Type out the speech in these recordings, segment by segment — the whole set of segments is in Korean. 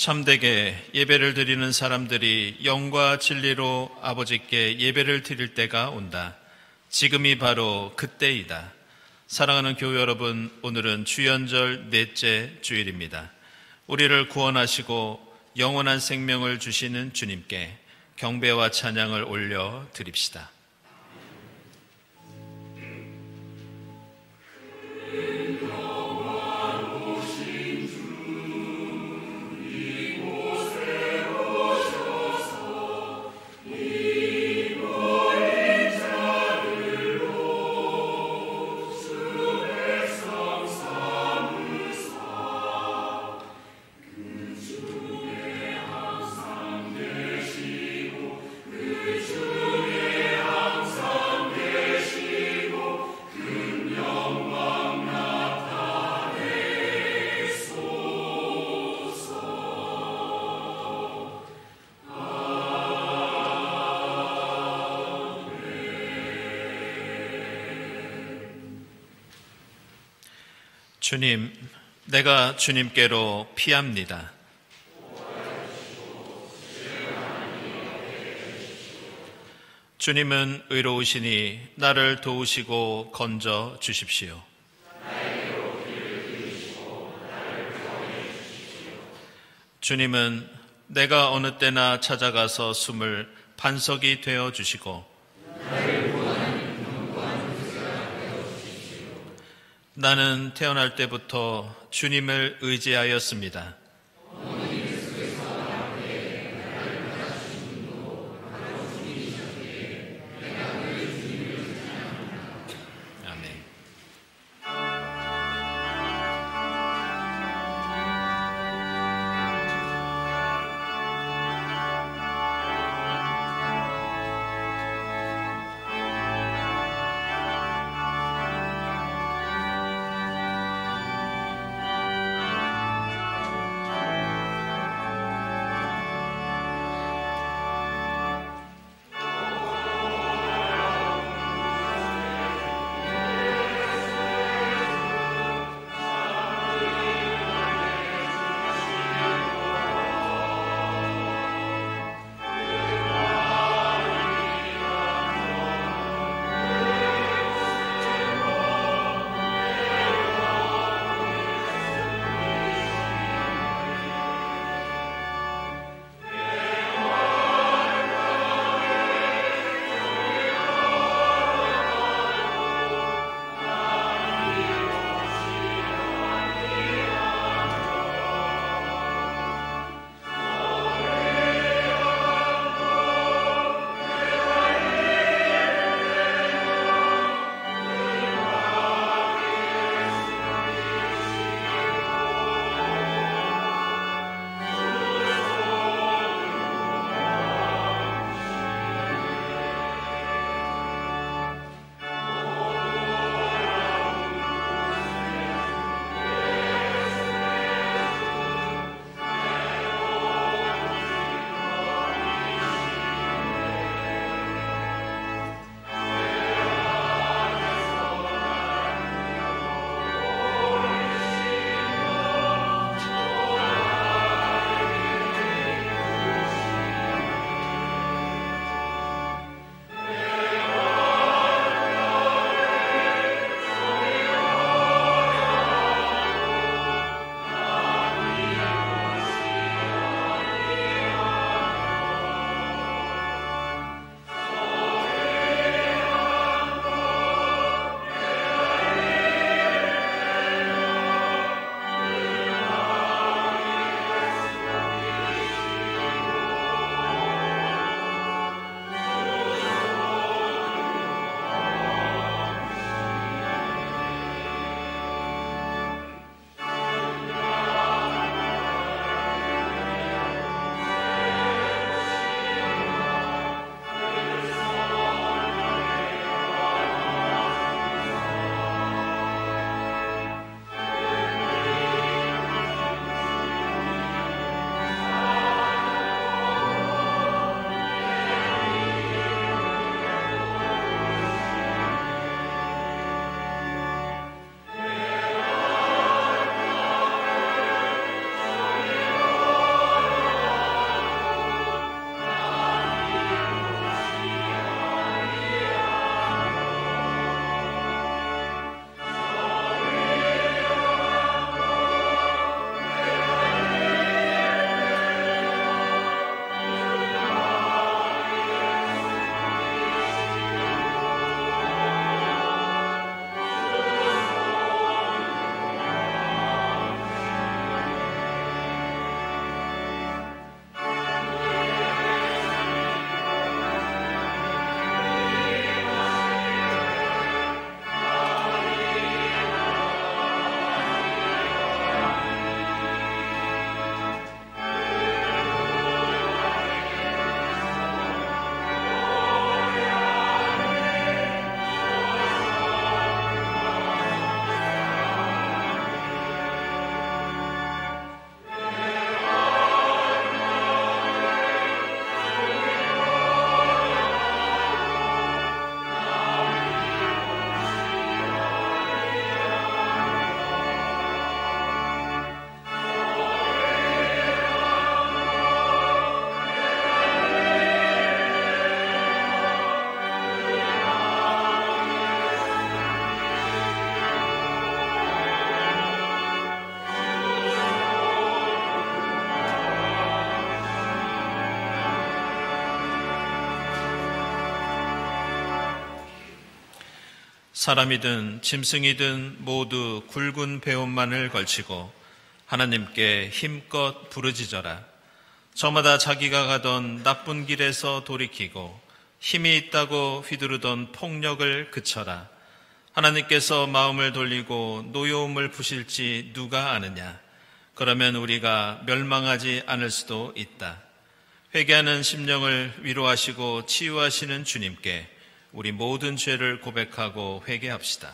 참되게 예배를 드리는 사람들이 영과 진리로 아버지께 예배를 드릴 때가 온다. 지금이 바로 그때이다. 사랑하는 교회 여러분, 오늘은 주연절 넷째 주일입니다. 우리를 구원하시고 영원한 생명을 주시는 주님께 경배와 찬양을 올려 드립시다. 주님, 내가 주님께로 피합니다. 주님은 의로우시니 나를 도우시고 건져 주십시오. 주님은 내가 어느 때나 찾아가서 숨을 반석이 되어 주시고 나는 태어날 때부터 주님을 의지하였습니다. 아멘. 사람이든 짐승이든 모두 굵은 배옷만을 걸치고 하나님께 힘껏 부르짖어라. 저마다 자기가 가던 나쁜 길에서 돌이키고 힘이 있다고 휘두르던 폭력을 그쳐라. 하나님께서 마음을 돌리고 노여움을 푸실지 누가 아느냐. 그러면 우리가 멸망하지 않을 수도 있다. 회개하는 심령을 위로하시고 치유하시는 주님께 우리 모든 죄를 고백하고 회개합시다.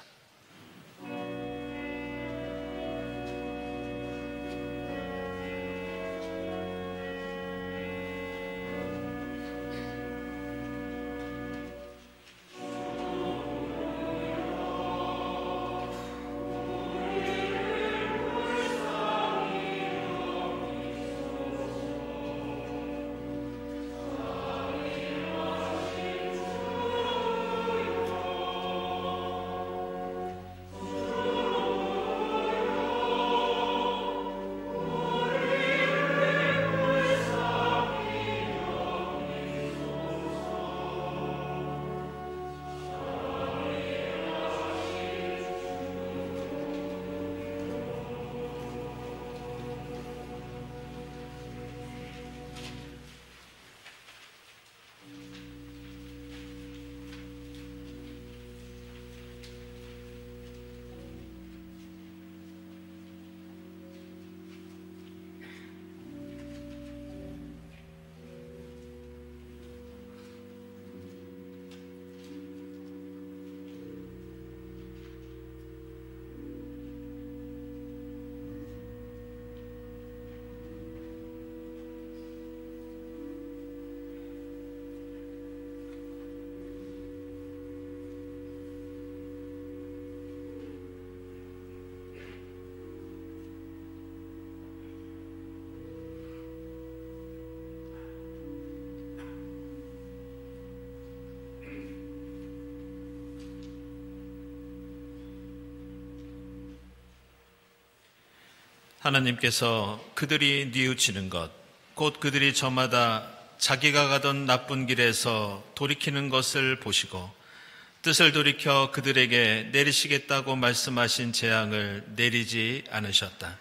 하나님께서 그들이 뉘우치는 것, 곧 그들이 저마다 자기가 가던 나쁜 길에서 돌이키는 것을 보시고 뜻을 돌이켜 그들에게 내리시겠다고 말씀하신 재앙을 내리지 않으셨다.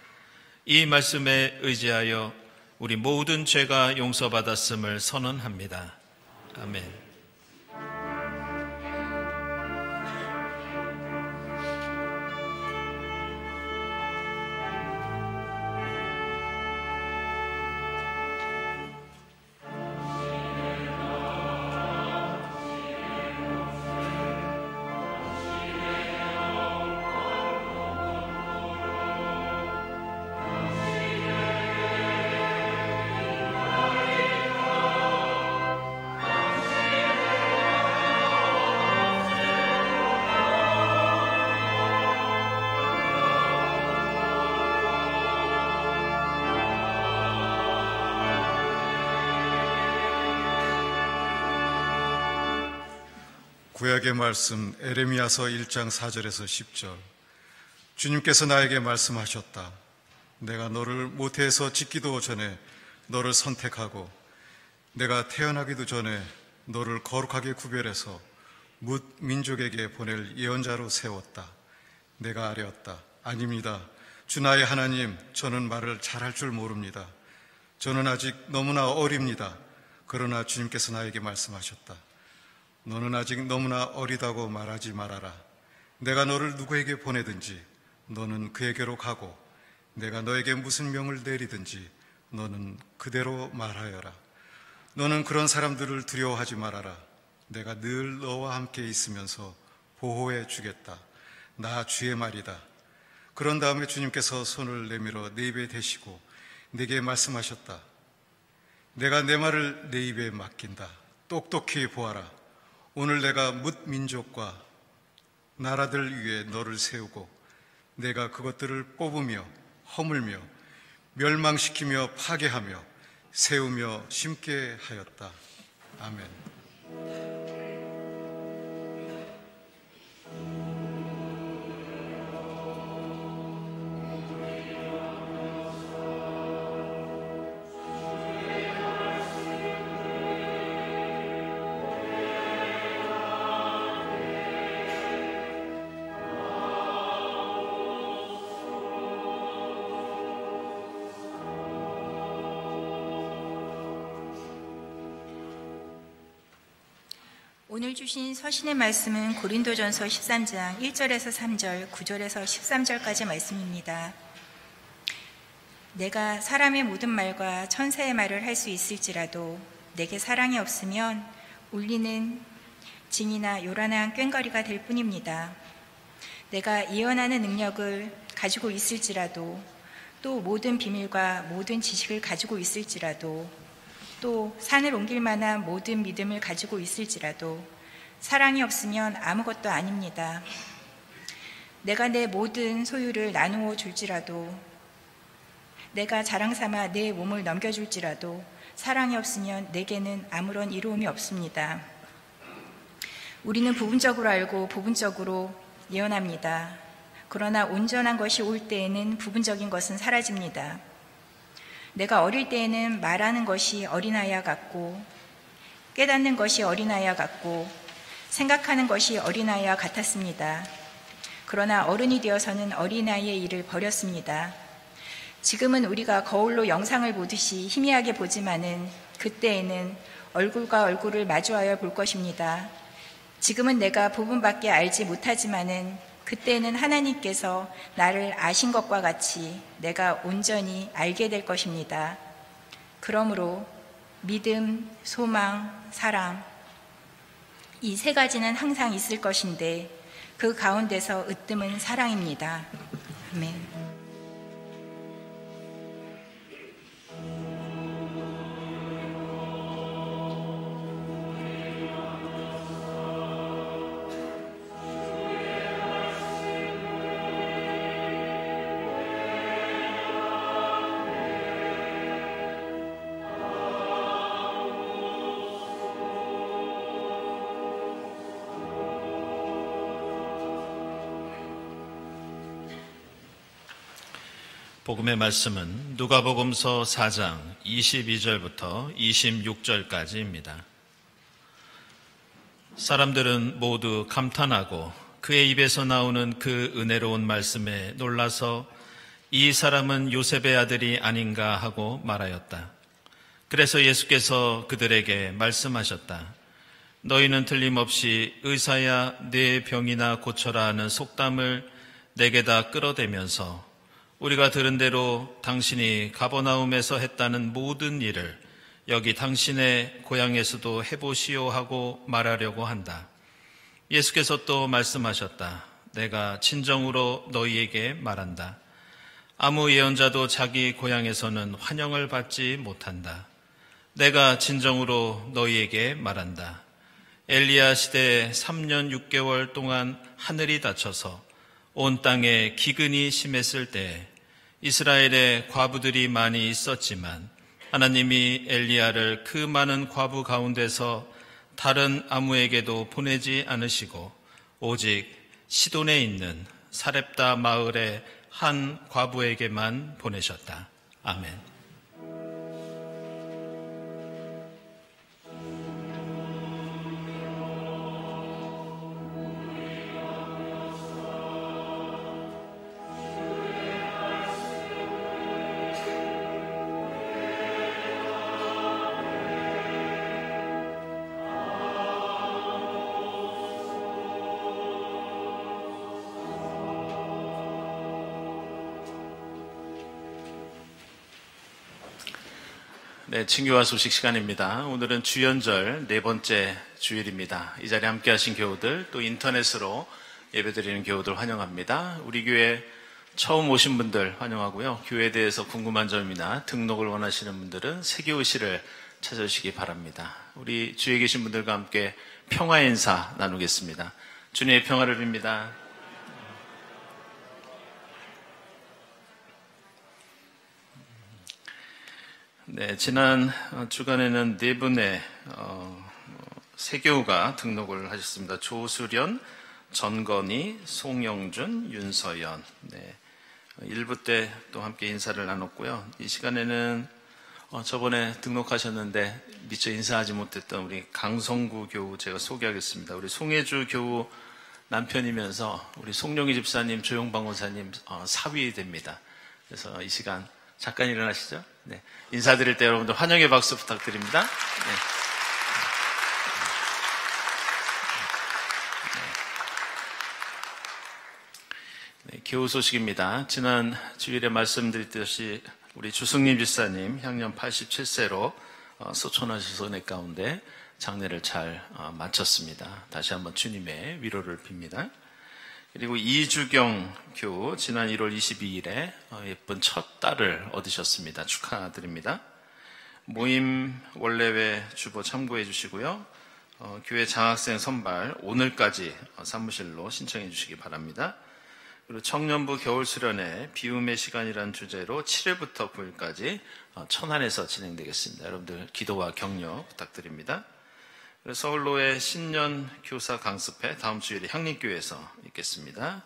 이 말씀에 의지하여 우리 모든 죄가 용서받았음을 선언합니다. 아멘. 구약의 말씀 에레미야서 1장 4절에서 10절. 주님께서 나에게 말씀하셨다. 내가 너를 모태에서 짓기도 전에 너를 선택하고 내가 태어나기도 전에 너를 거룩하게 구별해서 뭇 민족에게 보낼 예언자로 세웠다. 내가 아뢰었다. 아닙니다. 주 나의 하나님, 저는 말을 잘할 줄 모릅니다. 저는 아직 너무나 어립니다. 그러나 주님께서 나에게 말씀하셨다. 너는 아직 너무나 어리다고 말하지 말아라. 내가 너를 누구에게 보내든지 너는 그에게로 가고 내가 너에게 무슨 명을 내리든지 너는 그대로 말하여라. 너는 그런 사람들을 두려워하지 말아라. 내가 늘 너와 함께 있으면서 보호해 주겠다. 나 주의 말이다. 그런 다음에 주님께서 손을 내밀어 내 입에 대시고 내게 말씀하셨다. 내가 내 말을 내 입에 맡긴다. 똑똑히 보아라. 오늘 내가 뭇 민족과 나라들 위에 너를 세우고 내가 그것들을 뽑으며 허물며 멸망시키며 파괴하며 세우며 심게 하였다. 아멘. 오늘 주신 서신의 말씀은 고린도전서 13장 1절에서 3절, 9절에서 13절까지 말씀입니다. 내가 사람의 모든 말과 천사의 말을 할 수 있을지라도 내게 사랑이 없으면 울리는 징이나 요란한 꽹과리가 될 뿐입니다. 내가 예언하는 능력을 가지고 있을지라도, 또 모든 비밀과 모든 지식을 가지고 있을지라도, 또 산을 옮길 만한 모든 믿음을 가지고 있을지라도 사랑이 없으면 아무것도 아닙니다. 내가 내 모든 소유를 나누어 줄지라도, 내가 자랑 삼아 내 몸을 넘겨줄지라도 사랑이 없으면 내게는 아무런 이로움이 없습니다. 우리는 부분적으로 알고 부분적으로 예언합니다. 그러나 온전한 것이 올 때에는 부분적인 것은 사라집니다. 내가 어릴 때에는 말하는 것이 어린아이와 같고, 깨닫는 것이 어린아이와 같고, 생각하는 것이 어린아이와 같았습니다. 그러나 어른이 되어서는 어린아이의 일을 버렸습니다. 지금은 우리가 거울로 영상을 보듯이 희미하게 보지만은 그때에는 얼굴과 얼굴을 마주하여 볼 것입니다. 지금은 내가 부분밖에 알지 못하지만은 그때는 하나님께서 나를 아신 것과 같이 내가 온전히 알게 될 것입니다. 그러므로 믿음, 소망, 사랑, 이 세 가지는 항상 있을 것인데 그 가운데서 으뜸은 사랑입니다. 아멘. 복음의 말씀은 누가복음서 4장 22절부터 26절까지입니다. 사람들은 모두 감탄하고 그의 입에서 나오는 그 은혜로운 말씀에 놀라서 이 사람은 요셉의 아들이 아닌가 하고 말하였다. 그래서 예수께서 그들에게 말씀하셨다. 너희는 틀림없이 의사야 내 병이나 고쳐라 하는 속담을 내게다 끌어대면서 우리가 들은 대로 당신이 가버나움에서 했다는 모든 일을 여기 당신의 고향에서도 해보시오 하고 말하려고 한다. 예수께서 또 말씀하셨다. 내가 진정으로 너희에게 말한다. 아무 예언자도 자기 고향에서는 환영을 받지 못한다. 내가 진정으로 너희에게 말한다. 엘리야 시대에 3년 6개월 동안 하늘이 닫혀서 온 땅에 기근이 심했을 때 이스라엘에 과부들이 많이 있었지만 하나님이 엘리야를 그 많은 과부 가운데서 다른 아무에게도 보내지 않으시고 오직 시돈에 있는 사렙다 마을의 한 과부에게만 보내셨다. 아멘. 네, 친교와 소식 시간입니다. 오늘은 주연절 네 번째 주일입니다. 이 자리에 함께 하신 교우들, 또 인터넷으로 예배드리는 교우들 환영합니다. 우리 교회 처음 오신 분들 환영하고요. 교회에 대해서 궁금한 점이나 등록을 원하시는 분들은 세교의실을 찾아주시기 바랍니다. 우리 주위에 계신 분들과 함께 평화 인사 나누겠습니다. 주님의 평화를 빕니다. 네, 지난 주간에는 네 분의 세교우가 등록을 하셨습니다. 조수련, 전건희, 송영준, 윤서연. 네, 1부 때 또 함께 인사를 나눴고요. 이 시간에는 저번에 등록하셨는데 미처 인사하지 못했던 우리 강성구 교우 제가 소개하겠습니다. 우리 송혜주 교우 남편이면서 우리 송룡희 집사님, 조용방 원사님 사위 됩니다. 그래서 이 시간 잠깐 일어나시죠. 네, 인사드릴 때 여러분들 환영의 박수 부탁드립니다. 네. 네, 교우 소식입니다. 지난 주일에 말씀드렸듯이 우리 주승림 집사님 향년 87세로 소천하셔서 내 가운데 장례를 잘 마쳤습니다. 다시 한번 주님의 위로를 빕니다. 그리고 이주경 교우 지난 1월 22일에 예쁜 첫 딸을 얻으셨습니다. 축하드립니다. 모임 원래회 주보 참고해 주시고요. 교회 장학생 선발 오늘까지 사무실로 신청해 주시기 바랍니다. 그리고 청년부 겨울 수련회 비움의 시간이라는 주제로 7일부터 9일까지 천안에서 진행되겠습니다. 여러분들 기도와 격려 부탁드립니다. 서울로의 신년 교사 강습회 다음 주일에 향림교회에서 있겠습니다.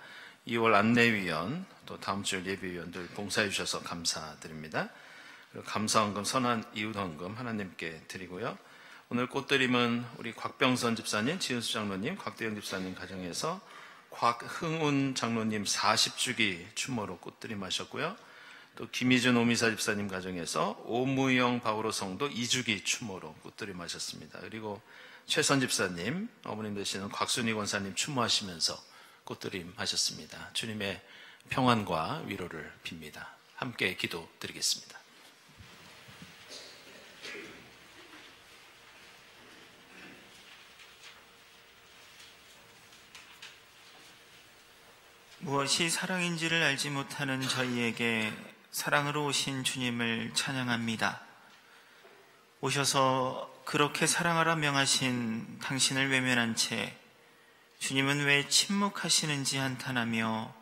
2월 안내위원 또 다음 주일 예비위원들 봉사해 주셔서 감사드립니다. 그리고 감사헌금 선한 이웃헌금 하나님께 드리고요. 오늘 꽃드림은 우리 곽병선 집사님, 지은수 장로님, 곽대영 집사님 가정에서 곽흥운 장로님 40주기 추모로 꽃드림 하셨고요. 또 김희준 오미사 집사님 가정에서 오무영 바오로 성도 2주기 추모로 꽃드림 하셨습니다. 그리고 최선 집사님, 어머님 되시는 곽순희 권사님 추모하시면서 꽃드림 하셨습니다. 주님의 평안과 위로를 빕니다. 함께 기도드리겠습니다. 무엇이 사랑인지를 알지 못하는 저희에게 사랑으로 오신 주님을 찬양합니다. 오셔서 그렇게 사랑하라 명하신 당신을 외면한 채 주님은 왜 침묵하시는지 한탄하며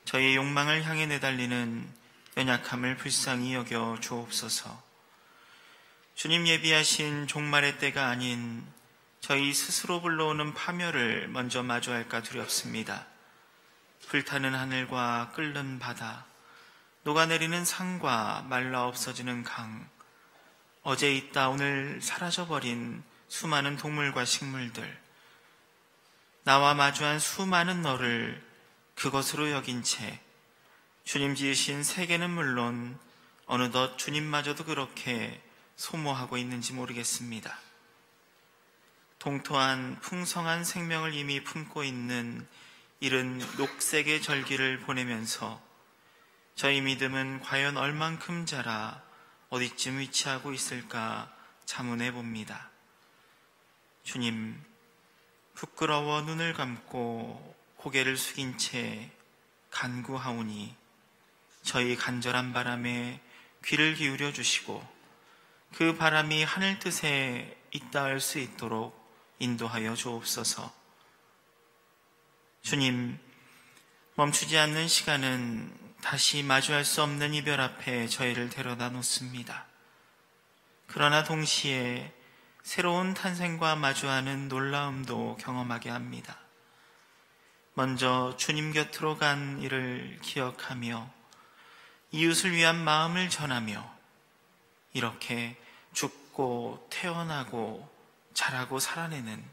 저희의 욕망을 향해 내달리는 연약함을 불쌍히 여겨 주옵소서. 주님 예비하신 종말의 때가 아닌 저희 스스로 불러오는 파멸을 먼저 마주할까 두렵습니다. 불타는 하늘과 끓는 바다, 녹아내리는 산과 말라 없어지는 강, 어제 있다 오늘 사라져버린 수많은 동물과 식물들, 나와 마주한 수많은 너를 그것으로 여긴 채 주님 지으신 세계는 물론 어느덧 주님마저도 그렇게 소모하고 있는지 모르겠습니다. 동토한 풍성한 생명을 이미 품고 있는 이른 녹색의 절기를 보내면서 저희 믿음은 과연 얼만큼 자라 어디쯤 위치하고 있을까 자문해 봅니다. 주님, 부끄러워 눈을 감고 고개를 숙인 채 간구하오니 저희 간절한 바람에 귀를 기울여 주시고 그 바람이 하늘 뜻에 잇닿을 수 있도록 인도하여 주옵소서. 주님, 멈추지 않는 시간은 다시 마주할 수 없는 이별 앞에 저희를 데려다 놓습니다. 그러나 동시에 새로운 탄생과 마주하는 놀라움도 경험하게 합니다. 먼저 주님 곁으로 간 이를 기억하며 이웃을 위한 마음을 전하며 이렇게 죽고 태어나고 자라고 살아내는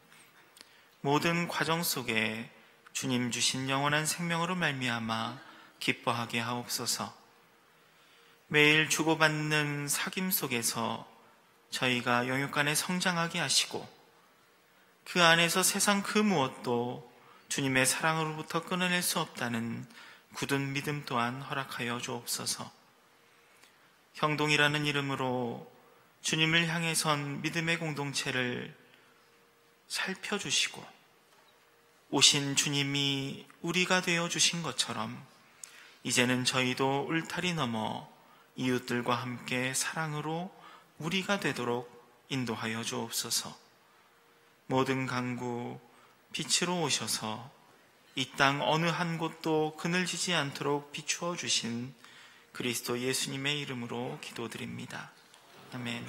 모든 과정 속에 주님 주신 영원한 생명으로 말미암아 기뻐하게 하옵소서. 매일 주고받는 사귐 속에서 저희가 영육 간에 성장하게 하시고 그 안에서 세상 그 무엇도 주님의 사랑으로부터 끊어낼 수 없다는 굳은 믿음 또한 허락하여 주옵소서. 형동이라는 이름으로 주님을 향해 선 믿음의 공동체를 살펴주시고 오신 주님이 우리가 되어주신 것처럼 이제는 저희도 울타리 넘어 이웃들과 함께 사랑으로 우리가 되도록 인도하여 주옵소서. 모든 강구 빛으로 오셔서 이 땅 어느 한 곳도 그늘지지 않도록 비추어 주신 그리스도 예수님의 이름으로 기도드립니다. 아멘.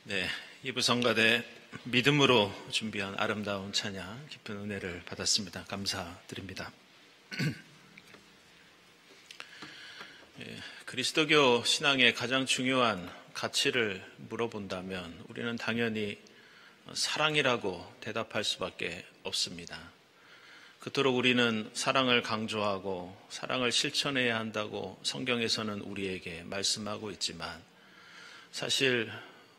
네, 이부 성가대 믿음으로 준비한 아름다운 찬양, 깊은 은혜를 받았습니다. 감사드립니다. 그리스도교 신앙의 가장 중요한 가치를 물어본다면 우리는 당연히 사랑이라고 대답할 수밖에 없습니다. 그토록 우리는 사랑을 강조하고 사랑을 실천해야 한다고 성경에서는 우리에게 말씀하고 있지만, 사실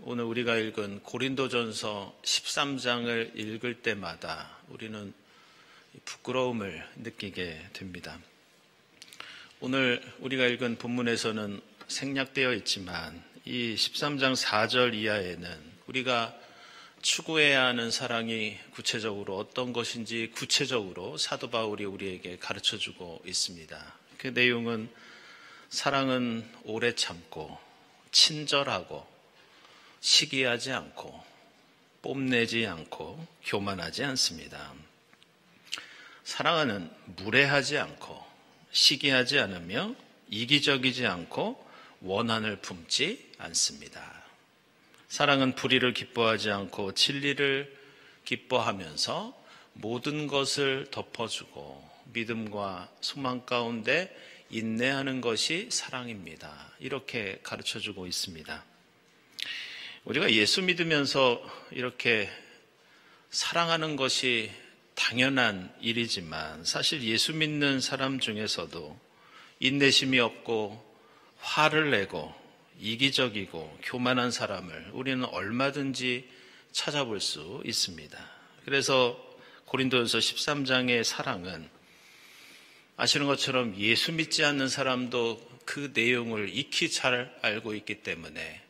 오늘 우리가 읽은 고린도전서 13장을 읽을 때마다 우리는 부끄러움을 느끼게 됩니다. 오늘 우리가 읽은 본문에서는 생략되어 있지만 이 13장 4절 이하에는 우리가 추구해야 하는 사랑이 구체적으로 어떤 것인지 구체적으로 사도 바울이 우리에게 가르쳐주고 있습니다. 그 내용은 사랑은 오래 참고 친절하고 시기하지 않고 뽐내지 않고 교만하지 않습니다. 사랑은 무례하지 않고 시기하지 않으며 이기적이지 않고 원한을 품지 않습니다. 사랑은 불의를 기뻐하지 않고 진리를 기뻐하면서 모든 것을 덮어주고 믿음과 소망 가운데 인내하는 것이 사랑입니다. 이렇게 가르쳐주고 있습니다. 우리가 예수 믿으면서 이렇게 사랑하는 것이 당연한 일이지만 사실 예수 믿는 사람 중에서도 인내심이 없고 화를 내고 이기적이고 교만한 사람을 우리는 얼마든지 찾아볼 수 있습니다. 그래서 고린도전서 13장의 사랑은 아시는 것처럼 예수 믿지 않는 사람도 그 내용을 익히 잘 알고 있기 때문에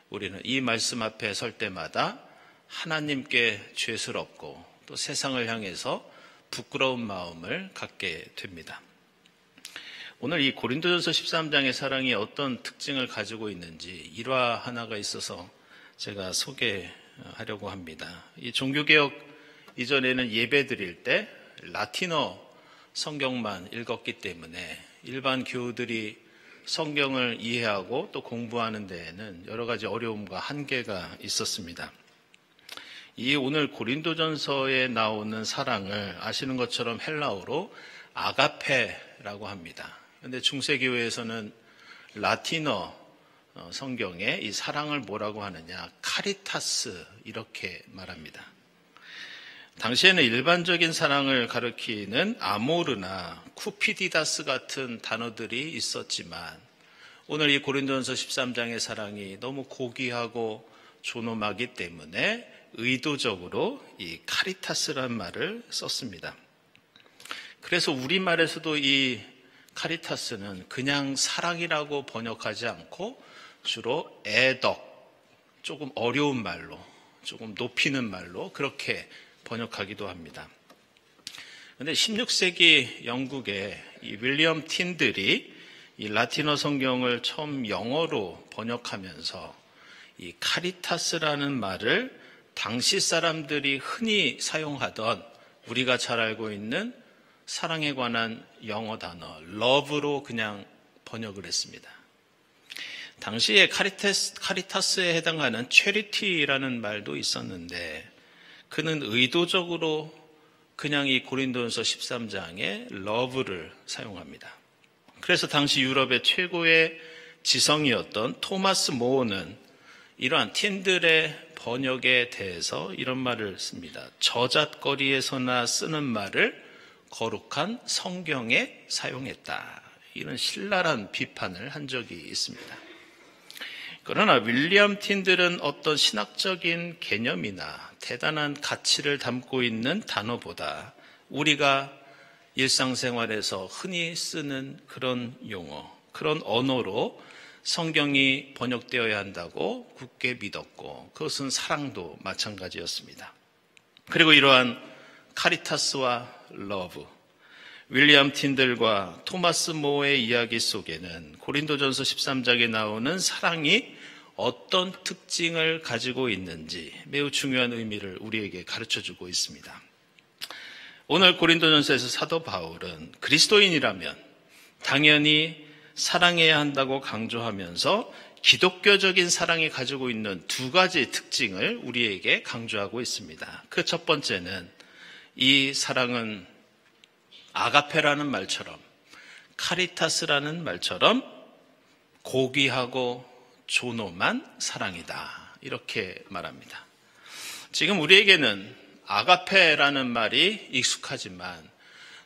우리는 이 말씀 앞에 설 때마다 하나님께 죄스럽고 또 세상을 향해서 부끄러운 마음을 갖게 됩니다. 오늘 이 고린도전서 13장의 사랑이 어떤 특징을 가지고 있는지 일화 하나가 있어서 제가 소개하려고 합니다. 이 종교개혁 이전에는 예배 드릴 때 라틴어 성경만 읽었기 때문에 일반 교우들이 성경을 이해하고 또 공부하는 데에는 여러 가지 어려움과 한계가 있었습니다. 이 오늘 고린도전서에 나오는 사랑을 아시는 것처럼 헬라어로 아가페라고 합니다. 그런데 중세교회에서는 라틴어 성경에 이 사랑을 뭐라고 하느냐, 카리타스 이렇게 말합니다. 당시에는 일반적인 사랑을 가리키는 아모르나 쿠피디다스 같은 단어들이 있었지만 오늘 이 고린도전서 13장의 사랑이 너무 고귀하고 존엄하기 때문에 의도적으로 이 카리타스라는 말을 썼습니다. 그래서 우리말에서도 이 카리타스는 그냥 사랑이라고 번역하지 않고 주로 애덕, 조금 어려운 말로, 조금 높이는 말로 그렇게 번역하기도 합니다. 그런데 16세기 영국의 이 윌리엄 틴들이 이 라틴어 성경을 처음 영어로 번역하면서 이 카리타스라는 말을 당시 사람들이 흔히 사용하던 우리가 잘 알고 있는 사랑에 관한 영어 단어 love로 그냥 번역을 했습니다. 당시에 카리타스에 해당하는 charity라는 말도 있었는데 그는 의도적으로 그냥 이 고린도전서 13장에 love를 사용합니다. 그래서 당시 유럽의 최고의 지성이었던 토마스 모어는 이러한 틴들의 번역에 대해서 이런 말을 씁니다. 저잣거리에서나 쓰는 말을 거룩한 성경에 사용했다. 이런 신랄한 비판을 한 적이 있습니다. 그러나 윌리엄 틴들은 어떤 신학적인 개념이나 대단한 가치를 담고 있는 단어보다 우리가 일상생활에서 흔히 쓰는 그런 용어, 그런 언어로 성경이 번역되어야 한다고 굳게 믿었고 그것은 사랑도 마찬가지였습니다. 그리고 이러한 카리타스와 러브, 윌리엄 틴들과 토마스 모어의 이야기 속에는 고린도전서 13장에 나오는 사랑이 어떤 특징을 가지고 있는지 매우 중요한 의미를 우리에게 가르쳐주고 있습니다. 오늘 고린도전서에서 사도 바울은 그리스도인이라면 당연히 사랑해야 한다고 강조하면서 기독교적인 사랑이 가지고 있는 두 가지 특징을 우리에게 강조하고 있습니다. 그 첫 번째는 이 사랑은 아가페라는 말처럼, 카리타스라는 말처럼 고귀하고 존엄한 사랑이다, 이렇게 말합니다. 지금 우리에게는 아가페라는 말이 익숙하지만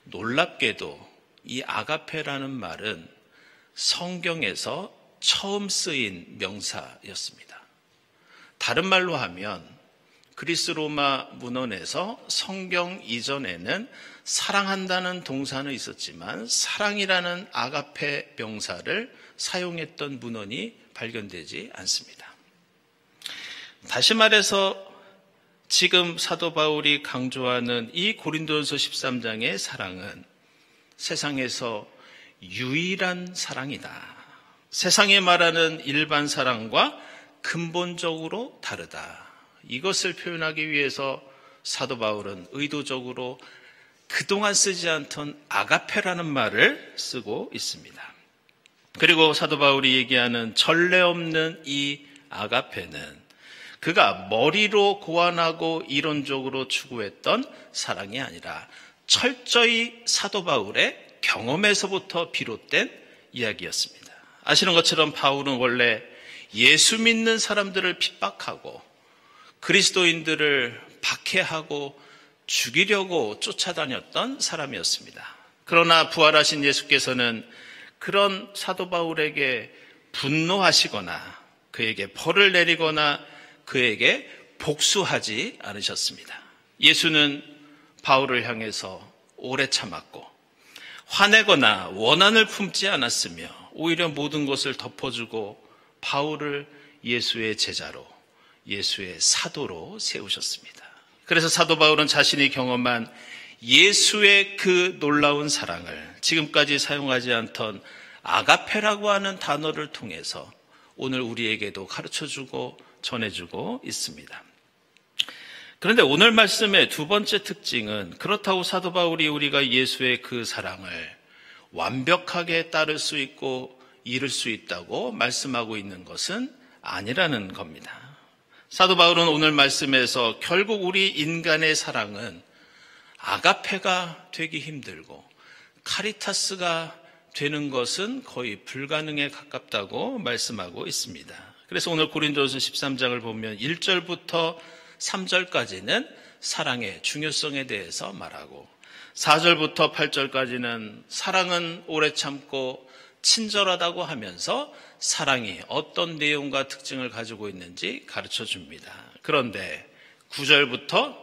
놀랍게도 이 아가페라는 말은 성경에서 처음 쓰인 명사였습니다. 다른 말로 하면 그리스 로마 문헌에서 성경 이전에는 사랑한다는 동사는 있었지만 사랑이라는 아가페 명사를 사용했던 문헌이 발견되지 않습니다. 다시 말해서 지금 사도 바울이 강조하는 이 고린도전서 13장의 사랑은 세상에서 유일한 사랑이다. 세상에 말하는 일반 사랑과 근본적으로 다르다. 이것을 표현하기 위해서 사도 바울은 의도적으로 그동안 쓰지 않던 아가페라는 말을 쓰고 있습니다. 그리고 사도 바울이 얘기하는 전례 없는 이 아가페는 그가 머리로 고안하고 이론적으로 추구했던 사랑이 아니라 철저히 사도 바울의 경험에서부터 비롯된 이야기였습니다. 아시는 것처럼 바울은 원래 예수 믿는 사람들을 핍박하고 그리스도인들을 박해하고 죽이려고 쫓아다녔던 사람이었습니다. 그러나 부활하신 예수께서는 그런 사도 바울에게 분노하시거나 그에게 벌을 내리거나 그에게 복수하지 않으셨습니다. 예수는 바울을 향해서 오래 참았고 화내거나 원한을 품지 않았으며 오히려 모든 것을 덮어주고 바울을 예수의 제자로, 예수의 사도로 세우셨습니다. 그래서 사도 바울은 자신이 경험한 예수의 그 놀라운 사랑을 지금까지 사용하지 않던 아가페라고 하는 단어를 통해서 오늘 우리에게도 가르쳐주고 전해주고 있습니다. 그런데 오늘 말씀의 두 번째 특징은 그렇다고 사도 바울이 우리가 예수의 그 사랑을 완벽하게 따를 수 있고 이룰 수 있다고 말씀하고 있는 것은 아니라는 겁니다. 사도 바울은 오늘 말씀에서 결국 우리 인간의 사랑은 아가페가 되기 힘들고 카리타스가 되는 것은 거의 불가능에 가깝다고 말씀하고 있습니다. 그래서 오늘 고린도전서 13장을 보면 1절부터 3절까지는 사랑의 중요성에 대해서 말하고 4절부터 8절까지는 사랑은 오래 참고 친절하다고 하면서 사랑이 어떤 내용과 특징을 가지고 있는지 가르쳐 줍니다. 그런데 9절부터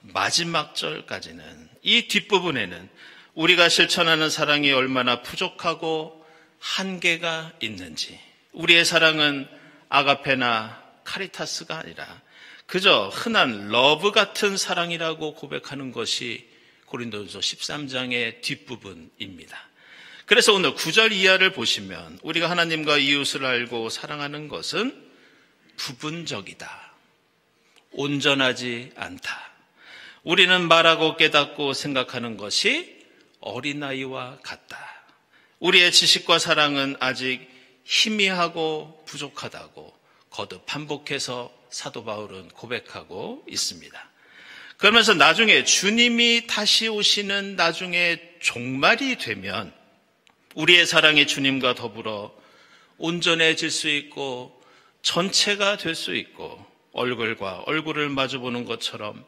마지막 절까지는 이 뒷부분에는 우리가 실천하는 사랑이 얼마나 부족하고 한계가 있는지, 우리의 사랑은 아가페나 카리타스가 아니라 그저 흔한 러브 같은 사랑이라고 고백하는 것이 고린도전서 13장의 뒷부분입니다. 그래서 오늘 9절 이하를 보시면 우리가 하나님과 이웃을 알고 사랑하는 것은 부분적이다, 온전하지 않다. 우리는 말하고 깨닫고 생각하는 것이 어린아이와 같다. 우리의 지식과 사랑은 아직 희미하고 부족하다고 거듭 반복해서 사도 바울은 고백하고 있습니다. 그러면서 나중에 주님이 다시 오시는 나중에 종말이 되면 우리의 사랑이 주님과 더불어 온전해질 수 있고 전체가 될 수 있고 얼굴과 얼굴을 마주보는 것처럼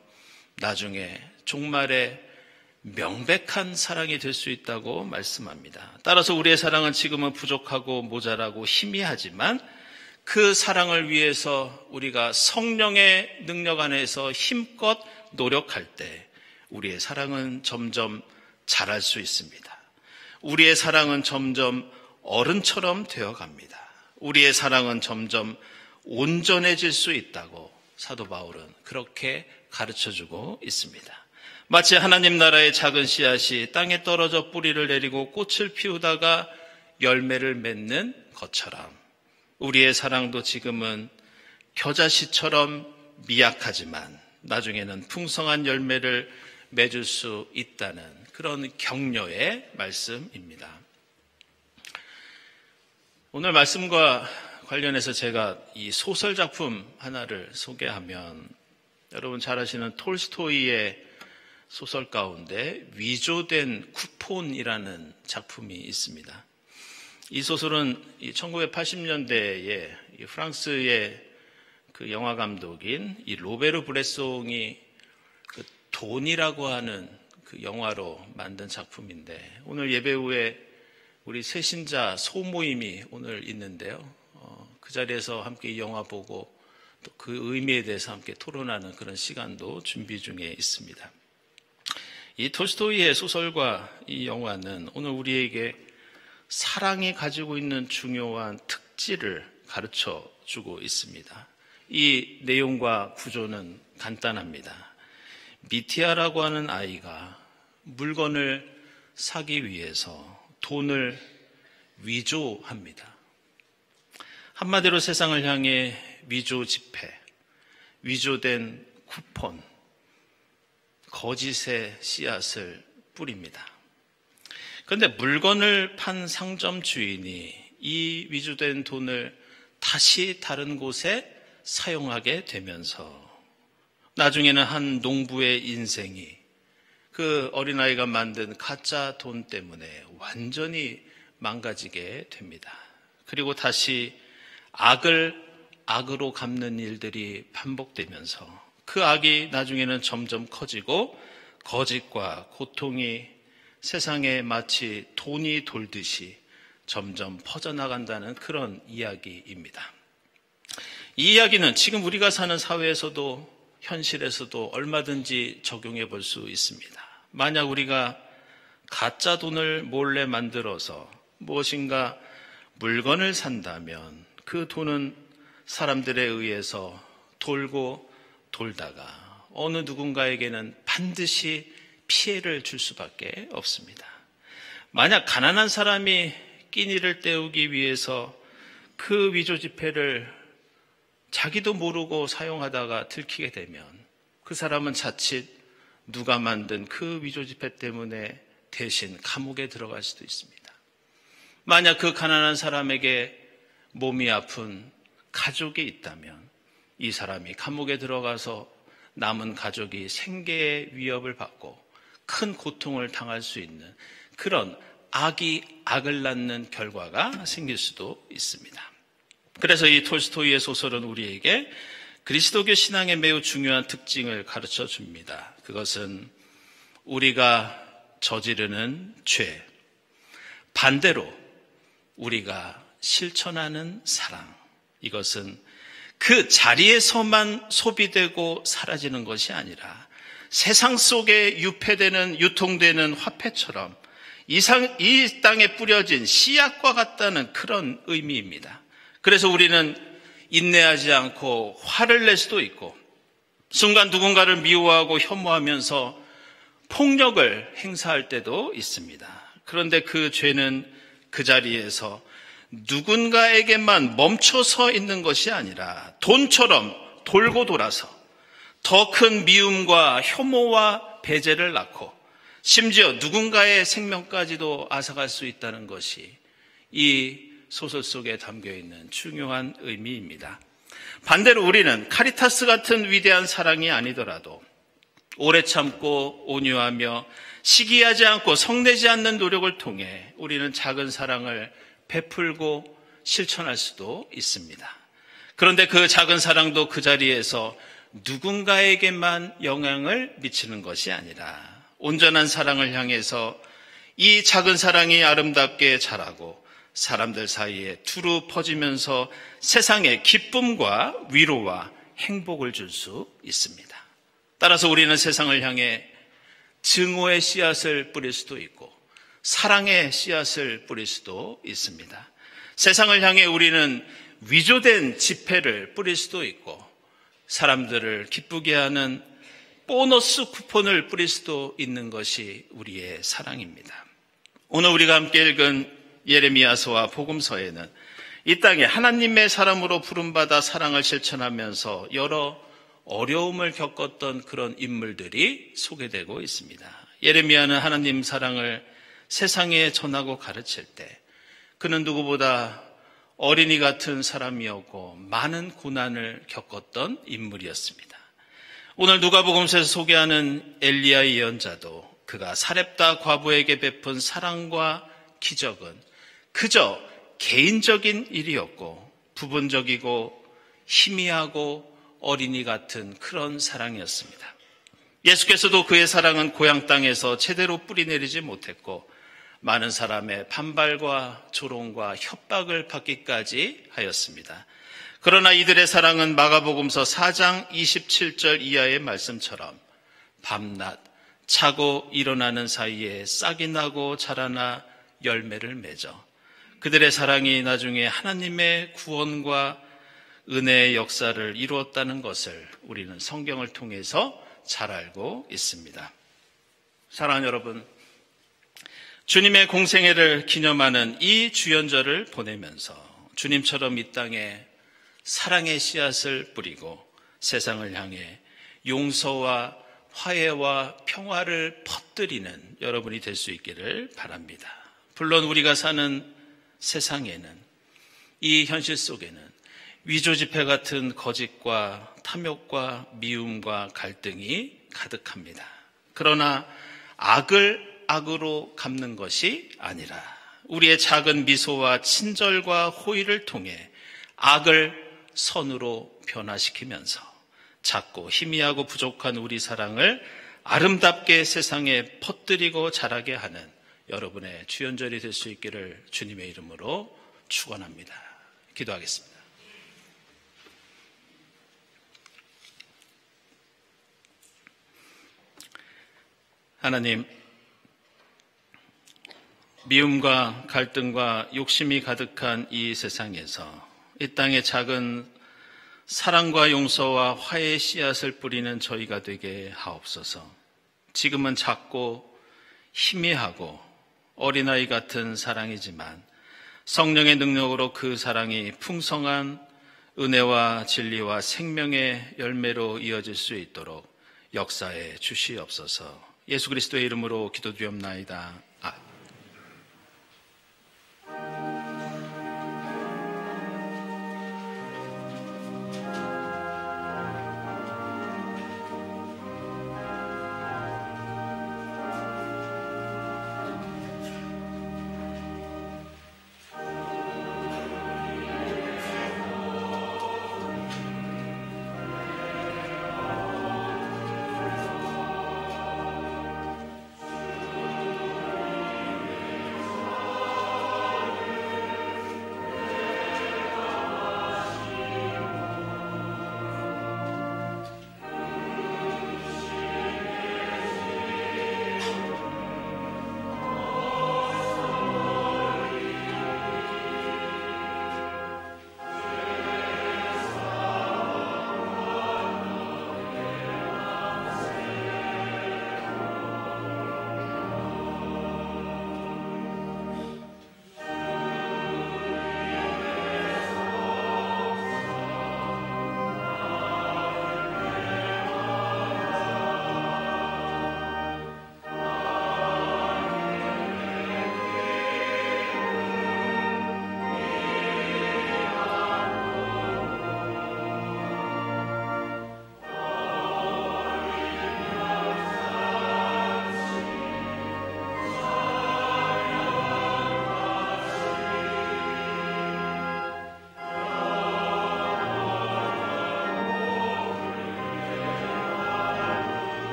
나중에 종말에 명백한 사랑이 될 수 있다고 말씀합니다. 따라서 우리의 사랑은 지금은 부족하고 모자라고 희미하지만 그 사랑을 위해서 우리가 성령의 능력 안에서 힘껏 노력할 때 우리의 사랑은 점점 자랄 수 있습니다. 우리의 사랑은 점점 어른처럼 되어갑니다. 우리의 사랑은 점점 온전해질 수 있다고 사도 바울은 그렇게 가르쳐주고 있습니다. 마치 하나님 나라의 작은 씨앗이 땅에 떨어져 뿌리를 내리고 꽃을 피우다가 열매를 맺는 것처럼 우리의 사랑도 지금은 겨자씨처럼 미약하지만 나중에는 풍성한 열매를 맺을 수 있다는 그런 격려의 말씀입니다. 오늘 말씀과 관련해서 제가 이 소설 작품 하나를 소개하면 여러분 잘 아시는 톨스토이의 소설 가운데 위조된 쿠폰이라는 작품이 있습니다. 이 소설은 1980년대에 프랑스의 그 영화 감독인 이 로베르 브레송이 그 돈이라고 하는 그 영화로 만든 작품인데, 오늘 예배 후에 우리 새신자 소모임이 오늘 있는데요. 그 자리에서 함께 이 영화 보고 또 그 의미에 대해서 함께 토론하는 그런 시간도 준비 중에 있습니다. 이 톨스토이의 소설과 이 영화는 오늘 우리에게 사랑이 가지고 있는 중요한 특질을 가르쳐 주고 있습니다. 이 내용과 구조는 간단합니다. 미티아라고 하는 아이가 물건을 사기 위해서 돈을 위조합니다. 한마디로 세상을 향해 위조 지폐, 위조된 쿠폰, 거짓의 씨앗을 뿌립니다. 그런데 물건을 판 상점 주인이 이 위조된 돈을 다시 다른 곳에 사용하게 되면서 나중에는 한 농부의 인생이 그 어린아이가 만든 가짜 돈 때문에 완전히 망가지게 됩니다. 그리고 다시 악을 악으로 갚는 일들이 반복되면서 그 악이 나중에는 점점 커지고 거짓과 고통이 세상에 마치 돈이 돌듯이 점점 퍼져나간다는 그런 이야기입니다. 이 이야기는 지금 우리가 사는 사회에서도 현실에서도 얼마든지 적용해 볼 수 있습니다. 만약 우리가 가짜 돈을 몰래 만들어서 무엇인가 물건을 산다면 그 돈은 사람들에 의해서 돌고 돌다가 어느 누군가에게는 반드시 피해를 줄 수밖에 없습니다. 만약 가난한 사람이 끼니를 때우기 위해서 그 위조 지폐를 자기도 모르고 사용하다가 들키게 되면 그 사람은 자칫 누가 만든 그 위조 지폐 때문에 대신 감옥에 들어갈 수도 있습니다. 만약 그 가난한 사람에게 몸이 아픈 가족이 있다면 이 사람이 감옥에 들어가서 남은 가족이 생계의 위협을 받고 큰 고통을 당할 수 있는 그런 악이 악을 낳는 결과가 생길 수도 있습니다. 그래서 이 톨스토이의 소설은 우리에게 그리스도교 신앙의 매우 중요한 특징을 가르쳐 줍니다. 그것은 우리가 저지르는 죄, 반대로 우리가 실천하는 사랑, 이것은 그 자리에서만 소비되고 사라지는 것이 아니라 세상 속에 유폐되는, 유통되는 화폐처럼 이 땅에 뿌려진 씨앗과 같다는 그런 의미입니다. 그래서 우리는 인내하지 않고 화를 낼 수도 있고 순간 누군가를 미워하고 혐오하면서 폭력을 행사할 때도 있습니다. 그런데 그 죄는 그 자리에서 누군가에게만 멈춰서 있는 것이 아니라 돈처럼 돌고 돌아서 더 큰 미움과 혐오와 배제를 낳고 심지어 누군가의 생명까지도 앗아갈 수 있다는 것이 이 소설 속에 담겨있는 중요한 의미입니다. 반대로 우리는 카리타스 같은 위대한 사랑이 아니더라도 오래 참고 온유하며 시기하지 않고 성내지 않는 노력을 통해 우리는 작은 사랑을 베풀고 실천할 수도 있습니다. 그런데 그 작은 사랑도 그 자리에서 누군가에게만 영향을 미치는 것이 아니라 온전한 사랑을 향해서 이 작은 사랑이 아름답게 자라고 사람들 사이에 두루 퍼지면서 세상에 기쁨과 위로와 행복을 줄 수 있습니다. 따라서 우리는 세상을 향해 증오의 씨앗을 뿌릴 수도 있고 사랑의 씨앗을 뿌릴 수도 있습니다. 세상을 향해 우리는 위조된 지폐를 뿌릴 수도 있고 사람들을 기쁘게 하는 보너스 쿠폰을 뿌릴 수도 있는 것이 우리의 사랑입니다. 오늘 우리가 함께 읽은 예레미야서와 복음서에는 이 땅에 하나님의 사람으로 부름받아 사랑을 실천하면서 여러 어려움을 겪었던 그런 인물들이 소개되고 있습니다. 예레미야는 하나님 사랑을 세상에 전하고 가르칠 때 그는 누구보다 어린이 같은 사람이었고 많은 고난을 겪었던 인물이었습니다. 오늘 누가복음서에서 소개하는 엘리야 예언자도 그가 사렙다 과부에게 베푼 사랑과 기적은 그저 개인적인 일이었고 부분적이고 희미하고 어린이 같은 그런 사랑이었습니다. 예수께서도 그의 사랑은 고향 땅에서 제대로 뿌리내리지 못했고 많은 사람의 반발과 조롱과 협박을 받기까지 하였습니다. 그러나 이들의 사랑은 마가복음서 4장 27절 이하의 말씀처럼 밤낮 자고 일어나는 사이에 싹이 나고 자라나 열매를 맺어 그들의 사랑이 나중에 하나님의 구원과 은혜의 역사를 이루었다는 것을 우리는 성경을 통해서 잘 알고 있습니다. 사랑하는 여러분, 주님의 공생애를 기념하는 이 주연절을 보내면서 주님처럼 이 땅에 사랑의 씨앗을 뿌리고 세상을 향해 용서와 화해와 평화를 퍼뜨리는 여러분이 될 수 있기를 바랍니다. 물론 우리가 사는 세상에는, 이 현실 속에는 위조지폐 같은 거짓과 탐욕과 미움과 갈등이 가득합니다. 그러나 악을 악으로 갚는 것이 아니라 우리의 작은 미소와 친절과 호의를 통해 악을 선으로 변화시키면서 작고 희미하고 부족한 우리 사랑을 아름답게 세상에 퍼뜨리고 자라게 하는 여러분의 주연절이 될 수 있기를 주님의 이름으로 축원합니다. 기도하겠습니다. 하나님, 미움과 갈등과 욕심이 가득한 이 세상에서 이 땅에 작은 사랑과 용서와 화해의 씨앗을 뿌리는 저희가 되게 하옵소서. 지금은 작고 희미하고 어린아이 같은 사랑이지만 성령의 능력으로 그 사랑이 풍성한 은혜와 진리와 생명의 열매로 이어질 수 있도록 역사해 주시옵소서. 예수 그리스도의 이름으로 기도드리옵나이다.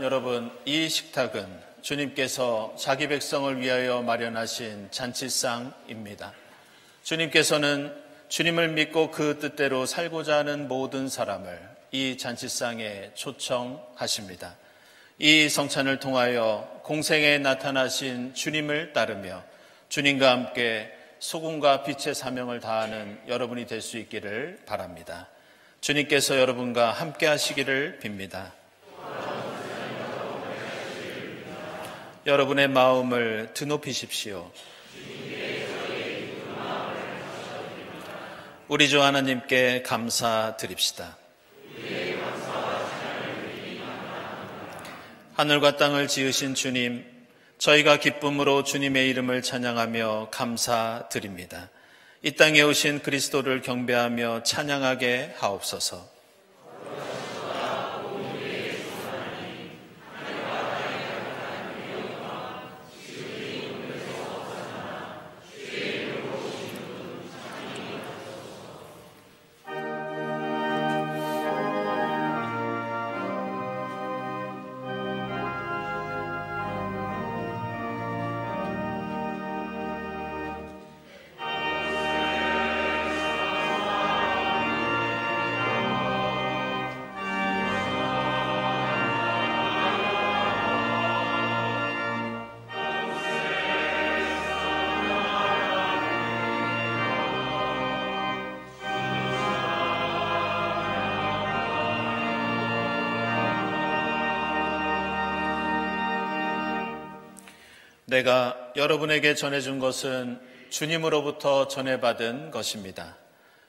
여러분, 이 식탁은 주님께서 자기 백성을 위하여 마련하신 잔치상입니다. 주님께서는 주님을 믿고 그 뜻대로 살고자 하는 모든 사람을 이 잔치상에 초청하십니다. 이 성찬을 통하여 공생에 나타나신 주님을 따르며 주님과 함께 소금과 빛의 사명을 다하는 여러분이 될 수 있기를 바랍니다. 주님께서 여러분과 함께 하시기를 빕니다. 여러분의 마음을 드높이십시오. 우리 주 하나님께 감사드립시다. 하늘과 땅을 지으신 주님, 저희가 기쁨으로 주님의 이름을 찬양하며 감사드립니다. 이 땅에 오신 그리스도를 경배하며 찬양하게 하옵소서. 내가 여러분에게 전해준 것은 주님으로부터 전해받은 것입니다.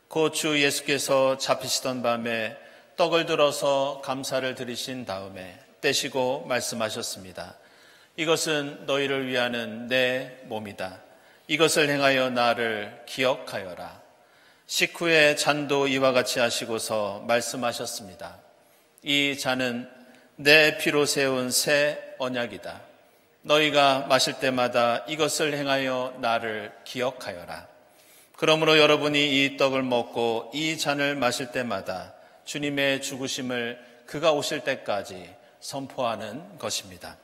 곧 주 예수께서 잡히시던 밤에 떡을 들어서 감사를 드리신 다음에 떼시고 말씀하셨습니다. 이것은 너희를 위하는 내 몸이다. 이것을 행하여 나를 기억하여라. 식후에 잔도 이와 같이 하시고서 말씀하셨습니다. 이 잔은 내 피로 세운 새 언약이다. 너희가 마실 때마다 이것을 행하여 나를 기억하여라. 그러므로 여러분이 이 떡을 먹고 이 잔을 마실 때마다 주님의 죽으심을 그가 오실 때까지 선포하는 것입니다.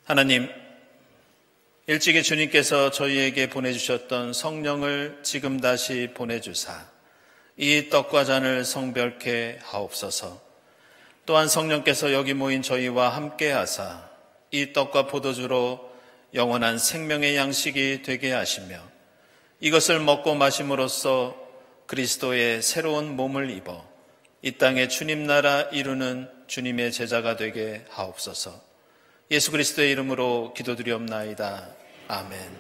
하나님, 일찍이 주님께서 저희에게 보내주셨던 성령을 지금 다시 보내주사 이 떡과 잔을 성별케 하옵소서. 또한 성령께서 여기 모인 저희와 함께 하사 이 떡과 포도주로 영원한 생명의 양식이 되게 하시며 이것을 먹고 마심으로써 그리스도의 새로운 몸을 입어 이 땅에 주님 나라 이루는 주님의 제자가 되게 하옵소서. 예수 그리스도의 이름으로 기도드리옵나이다. 아멘.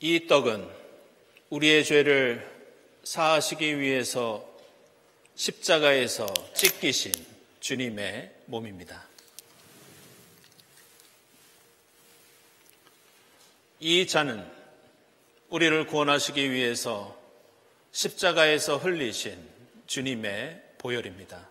이 떡은 우리의 죄를 사하시기 위해서 십자가에서 찢기신 주님의 몸입니다. 이 잔은 우리를 구원하시기 위해서 십자가에서 흘리신 주님의 보혈입니다.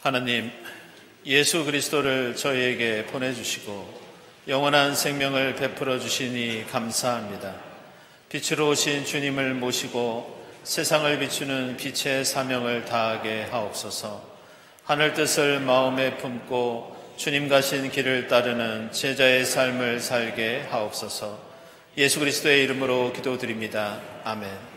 하나님, 예수 그리스도를 저희에게 보내주시고 영원한 생명을 베풀어 주시니 감사합니다. 빛으로 오신 주님을 모시고 세상을 비추는 빛의 사명을 다하게 하옵소서. 하늘 뜻을 마음에 품고 주님 가신 길을 따르는 제자의 삶을 살게 하옵소서. 예수 그리스도의 이름으로 기도드립니다. 아멘.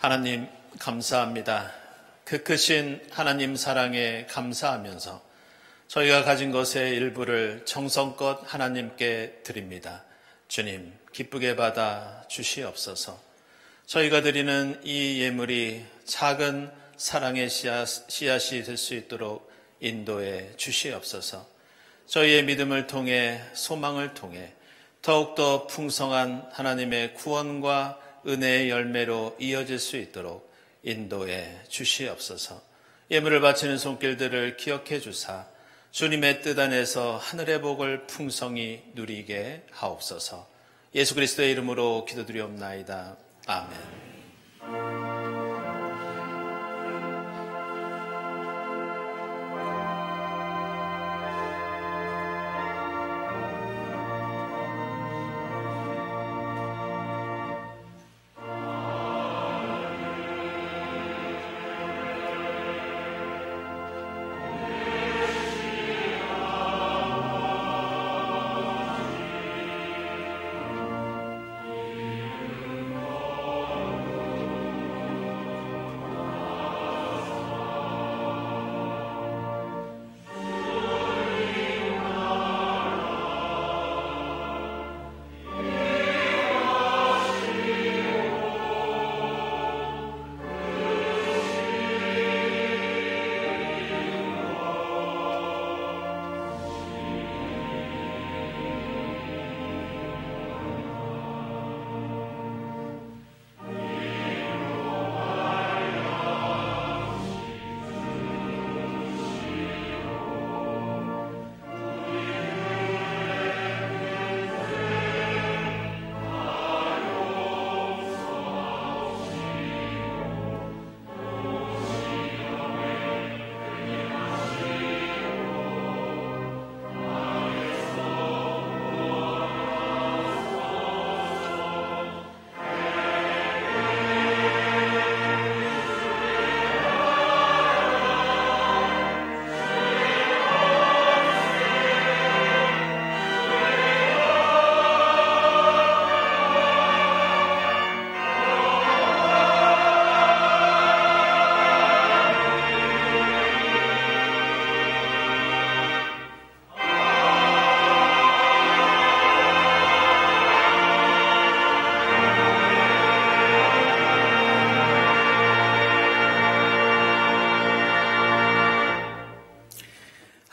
하나님 감사합니다. 그 크신 하나님 사랑에 감사하면서 저희가 가진 것의 일부를 정성껏 하나님께 드립니다. 주님 기쁘게 받아 주시옵소서. 저희가 드리는 이 예물이 작은 사랑의 씨앗이 될 수 있도록 인도해 주시옵소서. 저희의 믿음을 통해 소망을 통해 더욱더 풍성한 하나님의 구원과 은혜의 열매로 이어질 수 있도록 인도해 주시옵소서. 예물을 바치는 손길들을 기억해 주사 주님의 뜻 안에서 하늘의 복을 풍성히 누리게 하옵소서. 예수 그리스도의 이름으로 기도드리옵나이다. 아멘.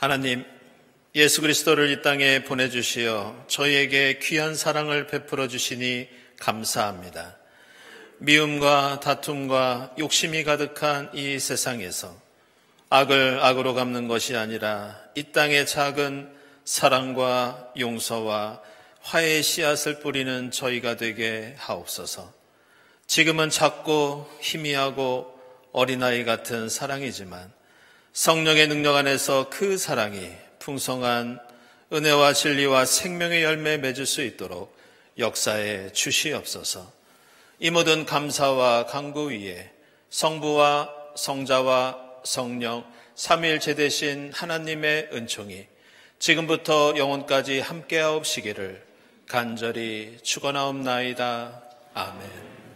하나님, 예수 그리스도를 이 땅에 보내주시어 저희에게 귀한 사랑을 베풀어 주시니 감사합니다. 미움과 다툼과 욕심이 가득한 이 세상에서 악을 악으로 갚는 것이 아니라 이 땅에 작은 사랑과 용서와 화해의 씨앗을 뿌리는 저희가 되게 하옵소서. 지금은 작고 희미하고 어린아이 같은 사랑이지만 성령의 능력 안에서 그 사랑이 풍성한 은혜와 진리와 생명의 열매 맺을 수 있도록 역사에 주시옵소서. 이 모든 감사와 간구 위에 성부와 성자와 성령 삼위일체 되신 하나님의 은총이 지금부터 영원까지 함께하옵시기를 간절히 축원하옵나이다. 아멘.